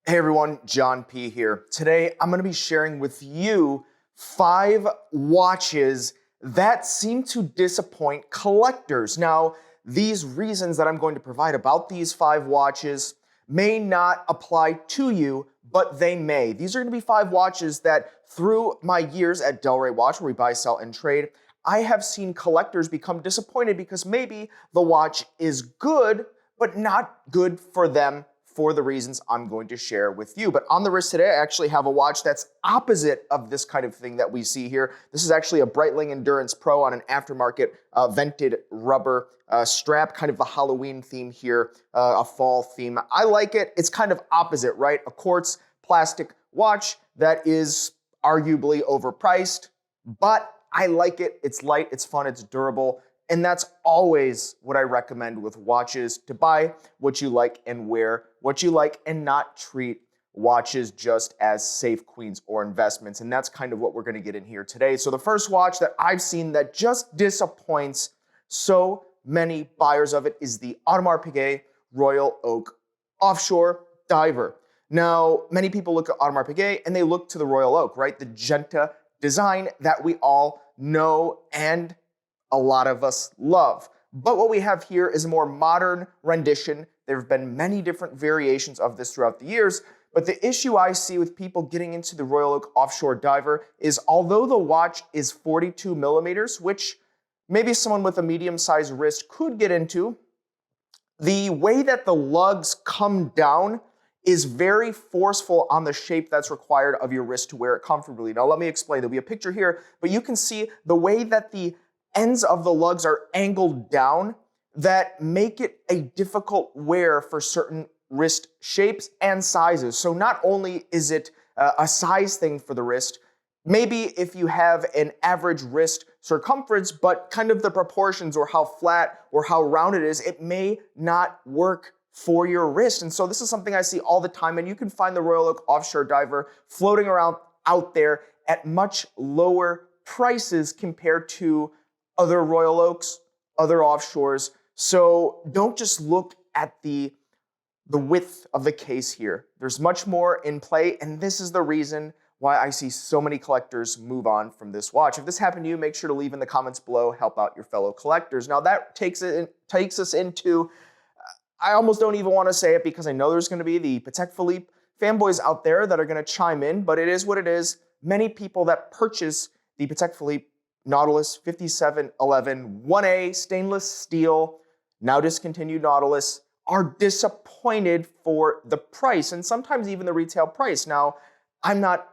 Hey everyone, John P here. Today I'm going to be sharing with you 5 watches that seem to disappoint collectors. Now, these reasons that I'm going to provide about these 5 watches may not apply to you, but they may. These are going to be 5 watches that through my years at Delray Watch, where we buy, sell, and trade, I have seen collectors become disappointed because maybe the watch is good, but not good for them for the reasons I'm going to share with you. But on the wrist today, I actually have a watch that's opposite of this kind of thing that we see here. This is actually a Breitling Endurance Pro on an aftermarket vented rubber strap, kind of the Halloween theme here, a fall theme. I like it. It's kind of opposite, right? A quartz plastic watch that is arguably overpriced, but I like it. It's light, it's fun, it's durable. And that's always what I recommend with watches, to buy what you like and wear what you like and not treat watches just as safe queens or investments. And that's kind of what we're going to get in here today. So the first watch that I've seen that just disappoints so many buyers of it is the Audemars Piguet Royal Oak Offshore Diver. Now, many people look at Audemars Piguet and they look to the Royal Oak, right? The Genta design that we all know and a lot of us love. But what we have here is a more modern rendition. There have been many different variations of this throughout the years, but the issue I see with people getting into the Royal Oak Offshore Diver is although the watch is 42 millimeters, which maybe someone with a medium-sized wrist could get into, the way that the lugs come down is very forceful on the shape that's required of your wrist to wear it comfortably. Now let me explain. There'll be a picture here, but you can see the way that the ends of the lugs are angled down that make it a difficult wear for certain wrist shapes and sizes. So not only is it a size thing for the wrist, maybe if you have an average wrist circumference, but kind of the proportions or how flat or how round it is, it may not work for your wrist. And so this is something I see all the time, and you can find the Royal Oak Offshore Diver floating around out there at much lower prices compared to other Royal Oaks, other offshores. So don't just look at the width of the case here. There's much more in play, and this is the reason why I see so many collectors move on from this watch. If this happened to you, make sure to leave in the comments below, help out your fellow collectors. Now that takes us into, I almost don't even want to say it because I know there's going to be the Patek Philippe fanboys out there that are going to chime in, but it is what it is. Many people that purchase the Patek Philippe Nautilus 5711 1A stainless steel, now discontinued Nautilus, are disappointed for the price and sometimes even the retail price. Now, I'm not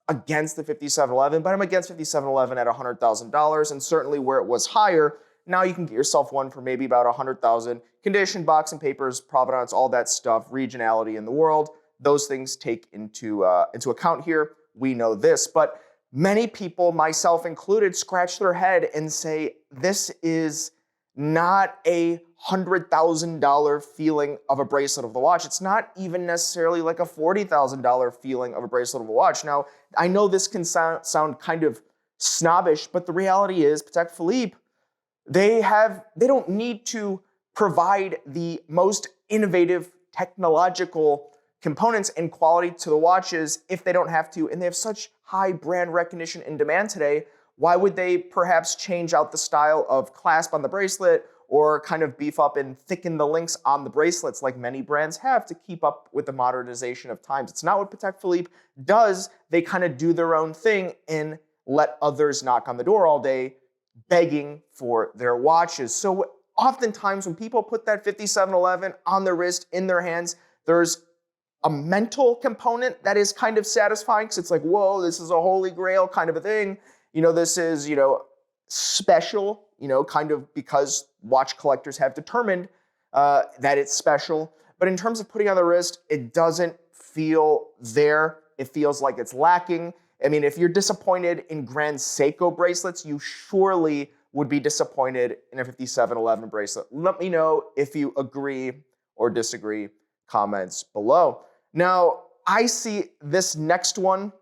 against the 5711, but I'm against 5711 at $100,000, and certainly where it was higher, now you can get yourself one for maybe about $100,000. Condition, box and papers, provenance, all that stuff, regionality in the world, those things take into account here. We know this, but many people, myself included, scratch their head and say, this is not a $100,000 feeling of a bracelet of the watch. It's not even necessarily like a $40,000 feeling of a bracelet of a watch. Now, I know this can sound kind of snobbish, but the reality is Patek Philippe, they don't need to provide the most innovative technological components and quality to the watches if they don't have to, and they have such high brand recognition and demand today. Why would they perhaps change out the style of clasp on the bracelet or kind of beef up and thicken the links on the bracelets like many brands have to keep up with the modernization of times? It's not what Patek Philippe does. They kind of do their own thing and let others knock on the door all day begging for their watches. So oftentimes when people put that 5711 on their wrist, in their hands, there's a mental component that is kind of satisfying because it's like, whoa, this is a holy grail kind of a thing. This is, special, kind of because watch collectors have determined that it's special. But in terms of putting on the wrist, it doesn't feel there. It feels like it's lacking. I mean, if you're disappointed in Grand Seiko bracelets, you surely would be disappointed in a 5711 bracelet. Let me know if you agree or disagree. Comments below. Now, I see this next one.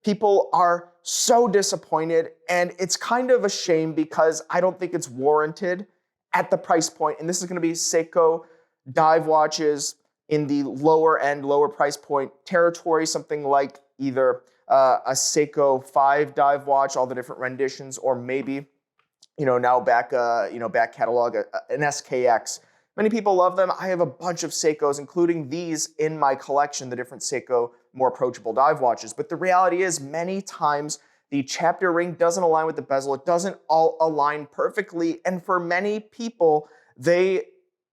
People are so disappointed, and it's kind of a shame because I don't think it's warranted at the price point. And this is going to be Seiko dive watches, in the lower end, lower price point territory, something like either a Seiko 5 dive watch, all the different renditions, or maybe, now back catalog, an SKX. Many people love them. I have a bunch of Seikos, including these in my collection, the different Seiko more approachable dive watches. But the reality is many times the chapter ring doesn't align with the bezel. It doesn't all align perfectly. And for many people, they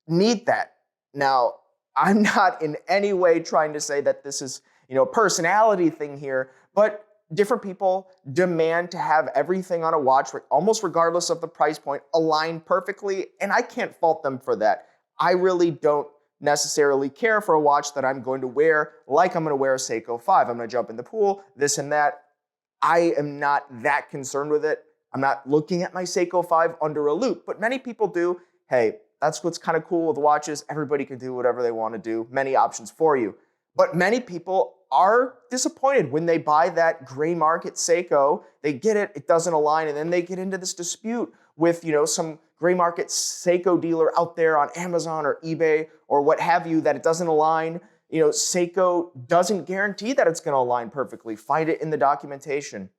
need that. Now, I'm not in any way trying to say that this is, a personality thing here, but different people demand to have everything on a watch, almost regardless of the price point, align perfectly, and I can't fault them for that. I really don't necessarily care for a watch that I'm going to wear like I'm going to wear a Seiko 5. I'm going to jump in the pool, this and that. I am not that concerned with it. I'm not looking at my Seiko 5 under a loop, but many people do. Hey, that's what's kind of cool with watches. Everybody can do whatever they want to do. Many options for you. But many people are disappointed when they buy that gray market Seiko. They get it, it doesn't align, and then they get into this dispute with, some gray market Seiko dealer out there on Amazon or eBay or what have you that it doesn't align. Seiko doesn't guarantee that it's going to align perfectly. Find it in the documentation.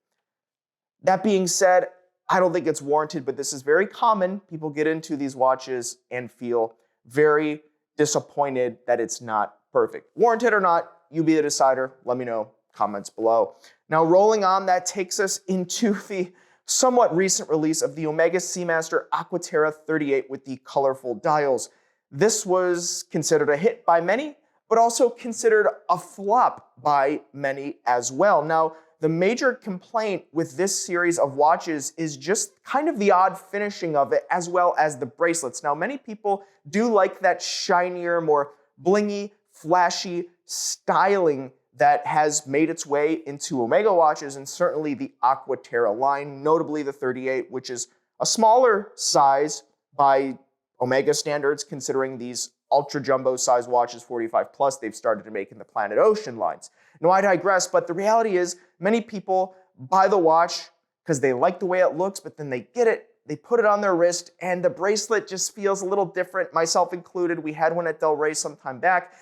That being said, I don't think it's warranted, but this is very common. People get into these watches and feel very disappointed that it's not perfect. Warranted or not, you be the decider. Let me know. Comments below. Now, rolling on, that takes us into the somewhat recent release of the Omega Seamaster Aqua Terra 38 with the colorful dials. This was considered a hit by many, but also considered a flop by many as well. Now, the major complaint with this series of watches is just kind of the odd finishing of it, as well as the bracelets. Now, many people do like that shinier, more blingy, flashy styling that has made its way into Omega watches, and certainly the Aqua Terra line, notably the 38, which is a smaller size by Omega standards, considering these ultra jumbo size watches, 45 plus, they've started to make in the Planet Ocean lines. Now, I digress, but the reality is many people buy the watch because they like the way it looks, but then they get it, they put it on their wrist, and the bracelet just feels a little different, myself included. We had one at Del Rey some time back.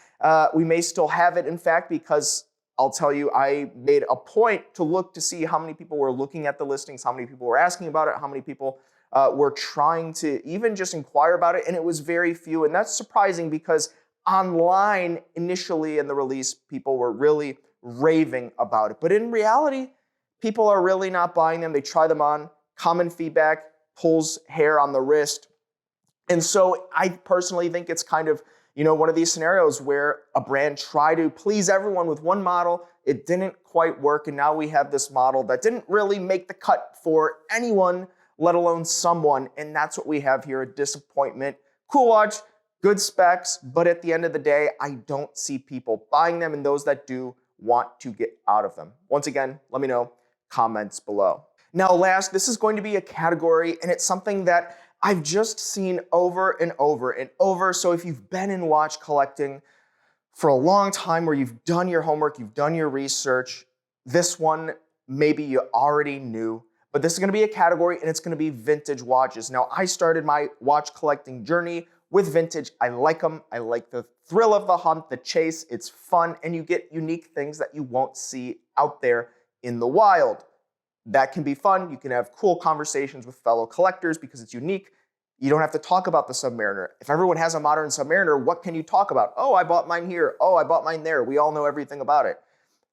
We may still have it, in fact, because I'll tell you, I made a point to look to see how many people were looking at the listings, how many people were asking about it, how many people were trying to even just inquire about it, and it was very few. And that's surprising because online, initially in the release, people were really raving about it. But in reality, people are really not buying them. They try them on. Common feedback, pulls hair on the wrist. And so I personally think it's kind of, one of these scenarios where a brand tried to please everyone with one model, it didn't quite work, and now we have this model that didn't really make the cut for anyone, let alone someone, and that's what we have here, a disappointment. Cool watch, good specs, but at the end of the day, I don't see people buying them, and those that do want to get out of them. Once again, let me know, comments below. Now last, this is going to be a category, and it's something that I've just seen over and over and over. So if you've been in watch collecting for a long time, where you've done your homework, you've done your research, this one maybe you already knew, but this is going to be a category, and it's going to be vintage watches. Now, I started my watch collecting journey with vintage. I like them. I like the thrill of the hunt, the chase. It's fun, and you get unique things that you won't see out there in the wild. That can be fun. You can have cool conversations with fellow collectors because it's unique. You don't have to talk about the Submariner. If everyone has a modern Submariner, what can you talk about? Oh, I bought mine here. Oh, I bought mine there. We all know everything about it.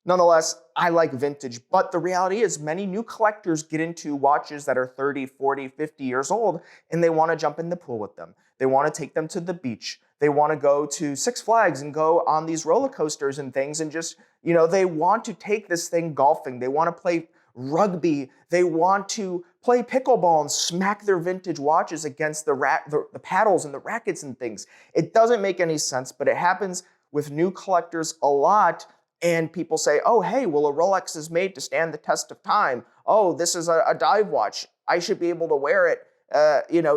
Nonetheless, I like vintage, but the reality is many new collectors get into watches that are 30, 40, 50 years old, and they want to jump in the pool with them. They want to take them to the beach. They want to go to Six Flags and go on these roller coasters and things, and just, they want to take this thing golfing. They want to play rugby. They want to play pickleball and smack their vintage watches against the paddles and the rackets and things. It doesn't make any sense, but it happens with new collectors a lot. And people say, oh, hey, well, a Rolex is made to stand the test of time. Oh, this is a dive watch. I should be able to wear it,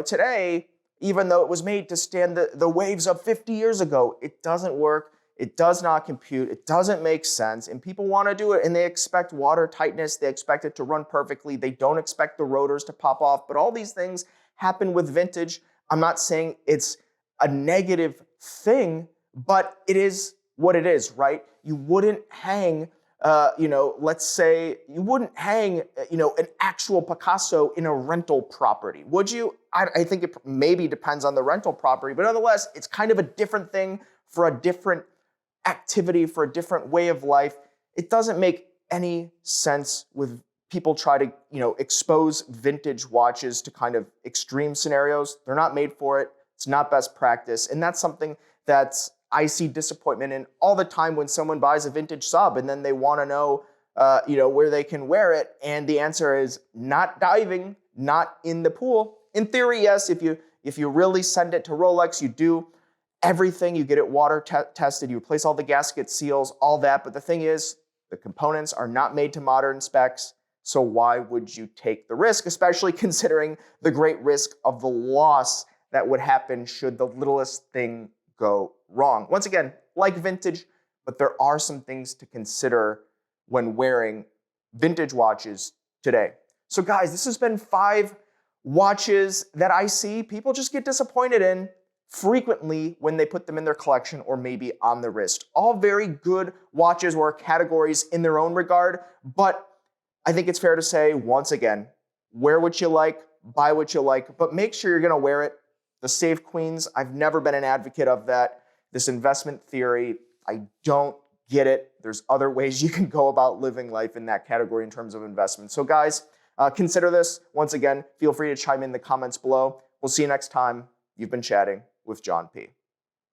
today, even though it was made to stand the waves of 50 years ago. It doesn't work. It does not compute. It doesn't make sense. And people want to do it, and they expect water tightness. They expect it to run perfectly. They don't expect the rotors to pop off. But all these things happen with vintage. I'm not saying it's a negative thing, but it is what it is, right? You wouldn't hang, let's say you wouldn't hang, an actual Picasso in a rental property, would you? I think it maybe depends on the rental property, but nonetheless, it's kind of a different thing for a different activity, for a different way of life. It doesn't make any sense with people try to, expose vintage watches to kind of extreme scenarios. They're not made for it. It's not best practice. And that's something that I see disappointment in all the time when someone buys a vintage sub and then they want to know, where they can wear it. And the answer is not diving, not in the pool. In theory, yes, if you really send it to Rolex, you do everything. You get it water tested, you replace all the gasket seals, all that. But the thing is, the components are not made to modern specs. So why would you take the risk, especially considering the great risk of the loss that would happen should the littlest thing go wrong? Once again, like vintage, but there are some things to consider when wearing vintage watches today. So guys, this has been 5 watches that I see people just get disappointed in frequently when they put them in their collection or maybe on the wrist. All very good watches or categories in their own regard, but I think it's fair to say, once again, wear what you like, buy what you like, but make sure you're gonna wear it. The Save Queens, I've never been an advocate of that. This investment theory, I don't get it. There's other ways you can go about living life in that category in terms of investment. So guys, consider this. Once again, feel free to chime in the comments below. We'll see you next time. You've been chatting with John P.